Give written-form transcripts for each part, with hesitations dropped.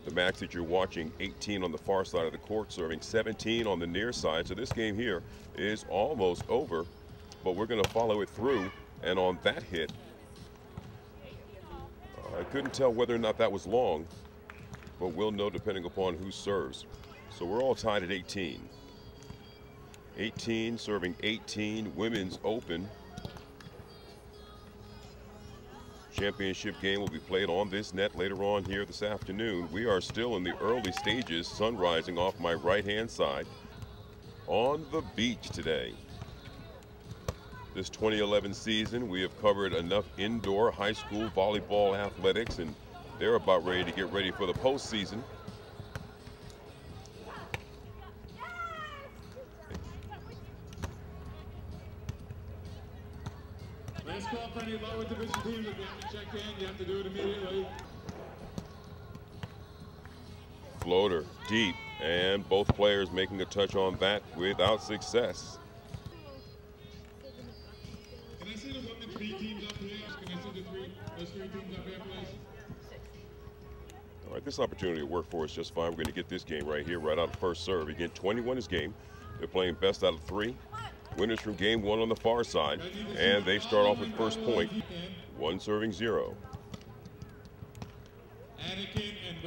The max that you're watching, 18 on the far side of the court serving, 17 on the near side. So this game here is almost over, but we're going to follow it through. And on that hit, I couldn't tell whether or not that was long, but we'll know depending upon who serves. So we're all tied at 18. 18 serving 18, women's open. Championship game will be played on this net later on here this afternoon. We are still in the early stages, sun rising off my right-hand side on the beach today. This 2011 season, we have covered enough indoor high school volleyball athletics, and they're about ready to get ready for the postseason. Last call for any lower division teams. If you have to check in, you have to do it immediately. Floater deep, and both players making a touch on that without success. Can I see the women's B teams up here? Can I see those three teams up here, please? All right, this opportunity will work for us just fine. We're going to get this game right here, right out of first serve. Again, 21 is game. They're playing best out of 3. Winners from game 1 on the far side, and they start off with first point. 1 serving 0. Anakin and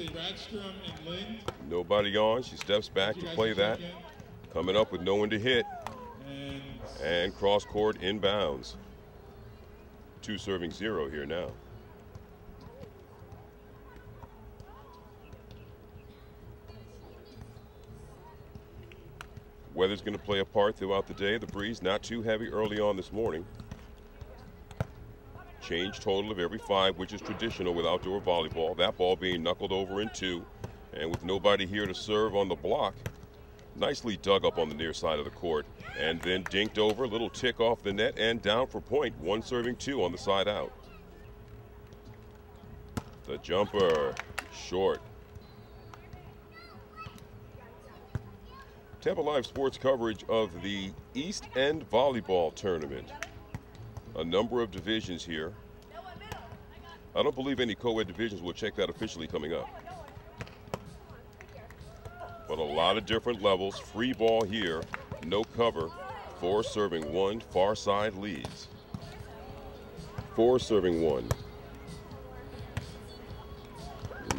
Radstrom and Lind. Nobody on. She steps back to play that. Coming up with no one to hit. And cross court inbounds. 2 serving 0 here now. Weather's going to play a part throughout the day. The breeze not too heavy early on this morning. Change total of every 5, which is traditional with outdoor volleyball. That ball being knuckled over in 2. And with nobody here to serve on the block, nicely dug up on the near side of the court. And then dinked over, a little tick off the net and down for point. 1 serving 2 on the side out. The jumper, short. Tampa Live Sports coverage of the East End Volleyball Tournament. A number of divisions here. I don't believe any co-ed divisions. Will check that officially coming up. But a lot of different levels. Free ball here, no cover. 4 serving 1, far side leads. 4 serving 1.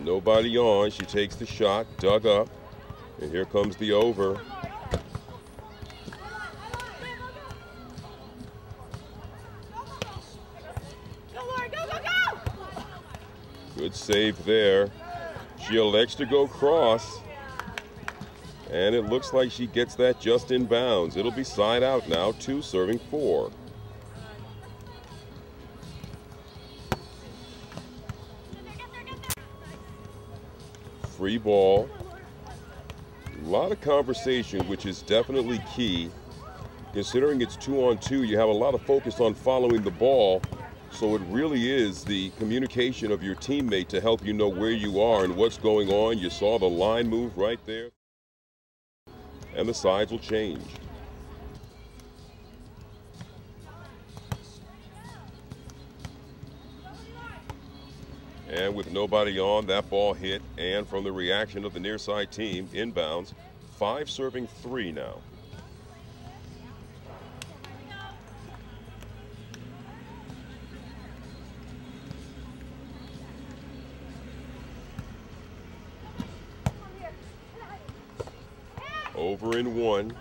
Nobody on, she takes the shot, dug up, and here comes the over. Good save there. She elects to go cross, and it looks like she gets that just in bounds. It'll be side out now, 2 serving 4. Free ball. A lot of conversation, which is definitely key. Considering it's 2-on-2, you have a lot of focus on following the ball. So it really is the communication of your teammate to help you know where you are and what's going on. You saw the line move right there. And the sides will change. And with nobody on, that ball hit, and from the reaction of the near side team, inbounds, 5 serving 3 now. Over in 1.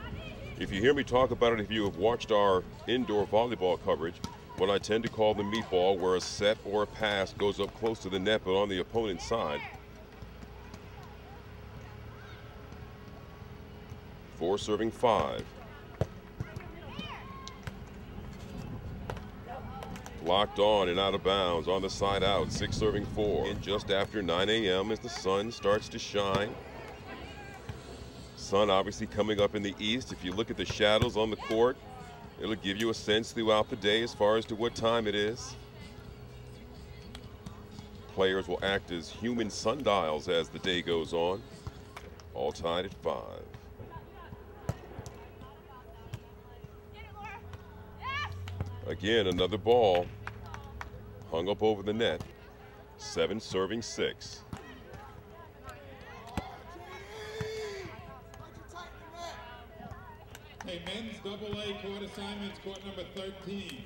If you hear me talk about it, if you have watched our indoor volleyball coverage, what I tend to call the meatball, where a set or a pass goes up close to the net but on the opponent's side. 4 serving 5. Locked on and out of bounds on the side out, 6 serving 4. And just after 9 a.m. as the sun starts to shine. Sun obviously coming up in the east. If you look at the shadows on the court, it'll give you a sense throughout the day as far as to what time it is. Players will act as human sundials as the day goes on. All tied at 5. Again, another ball hung up over the net. 7 serving 6. Okay, men's double-A court assignments, court number 13.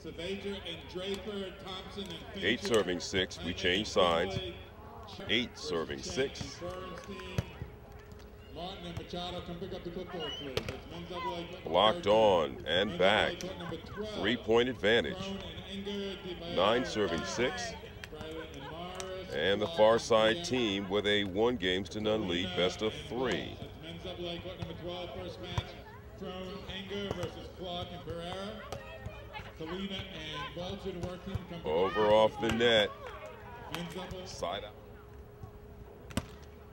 Savager and Draper, Thompson and Fincher. 8 serving 6. We change sides. 8 serving 6. Martin and Machado, come pick up the football, please. That's men's double-A, Blocked on and back. 3-point advantage. 9 serving 6. And the far side team with a 1-games-to-none lead, best of 3. Men's double-A, court number 12, first match. Crone, Enger versus Clark and Pereira. Kalina and Bolger, the work team. Over off the net. Men's double. Side out.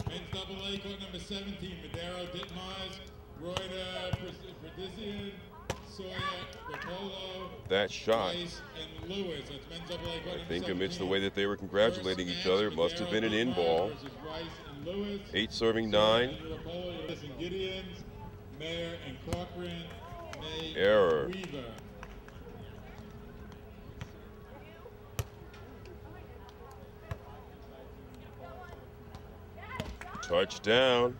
Men's double-A, court number 17. Madero, Ditmars, Reuter, Perdizian, Sawyer, Rapolo. That shot, Rice, and Lewis. That's men's double-A, court I number think 17. amidst the way that they were congratulating each other, it must have been an in ball. 8 serving 9. Gideons, Mayer and Corcoran. May Error. Weaver. Touchdown.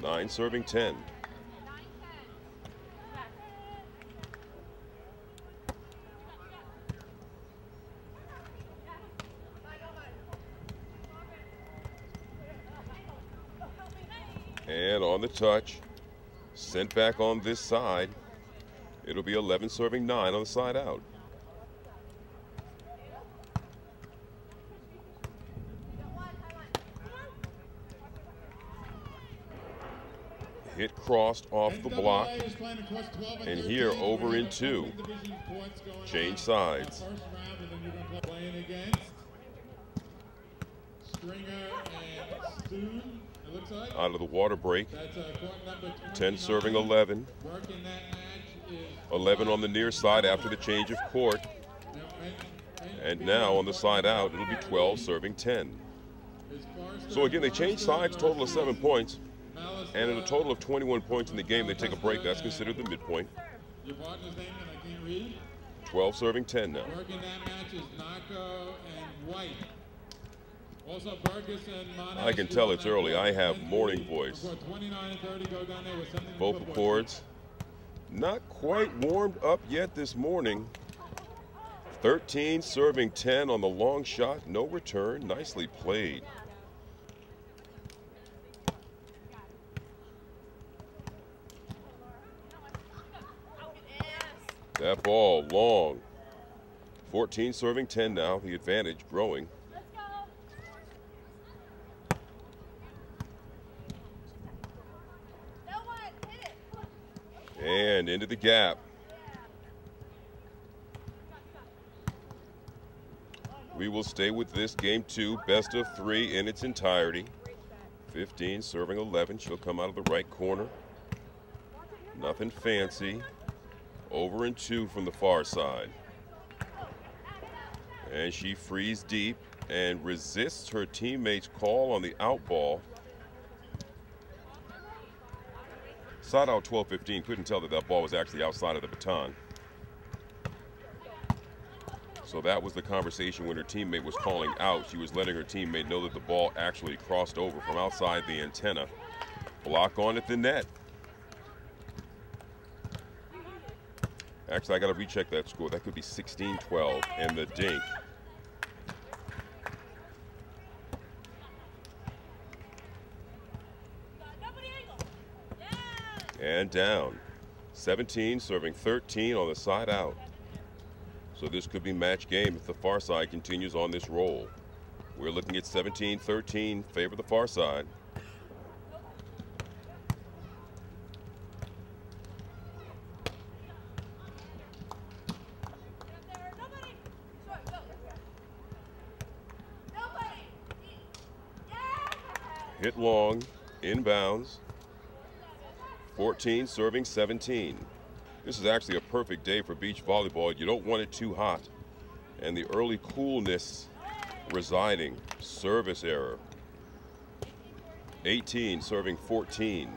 9 serving 10. And on the touch, sent back on this side. It'll be 11 serving 9 on the side out. Hit crossed off the block. And here over in 2. Change sides. Out of the water break. 10 serving 11. 11 on the near side after the change of court. And now on the side out, it'll be 12 serving 10. So again, they change sides, total of 7 points. And in a total of 21 points in the game, they take a break. That's considered the midpoint. 12 serving 10 now. Working that match is Nako and White. Also, Burgess and Monash. I can tell it's early. I have morning voice. 29 and 30 go down there with something. Vocal cords not quite warmed up yet this morning. 13 serving 10 on the long shot. No return. Nicely played. That ball long. 14 serving 10 now. The advantage growing. And into the gap. We will stay with this game 2, best of 3 in its entirety. 15 serving 11. She'll come out of the right corner. Nothing fancy. Over in 2 from the far side. And she frees deep and resists her teammate's call on the out ball. Side out 12-15, couldn't tell that that ball was actually outside of the baton. So that was the conversation when her teammate was calling out. She was letting her teammate know that the ball actually crossed over from outside the antenna. Block on at the net. Actually, I got to recheck that score. That could be 16-12 and the dink. And down. 17 serving 13 on the side out. So this could be match game if the far side continues on this roll. We're looking at 17-13, favor the far side. Hit long, inbounds. 14 serving 17. This is actually a perfect day for beach volleyball. You don't want it too hot. And the early coolness residing. Service error. 18 serving 14.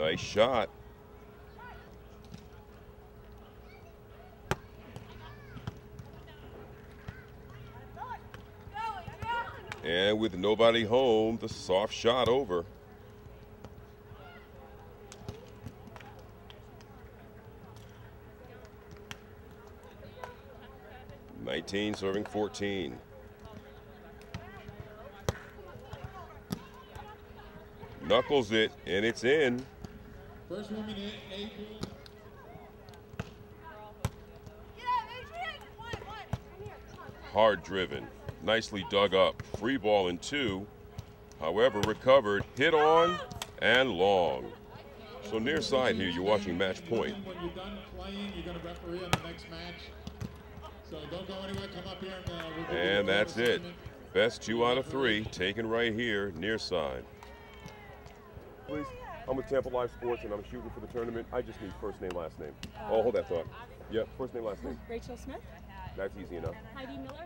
Nice shot. And with nobody home, the soft shot over. (19) serving 14. Knuckles it, and it's in. First woman in, A pool. Hard driven, nicely dug up. Free ball in 2. However, recovered, hit on, and long. So near side here, you're watching match point. When you're done playing, you're going to referee on the next match. So don't go anywhere. Come up here and And that's it. Best 2 out of 3 taken right here, near side. Please, I'm with Tampa Live Sports and I'm shooting for the tournament. I just need first name, last name. Oh, hold that thought. Yep, first name, last name. Rachel Smith. That's easy enough. Heidi Miller.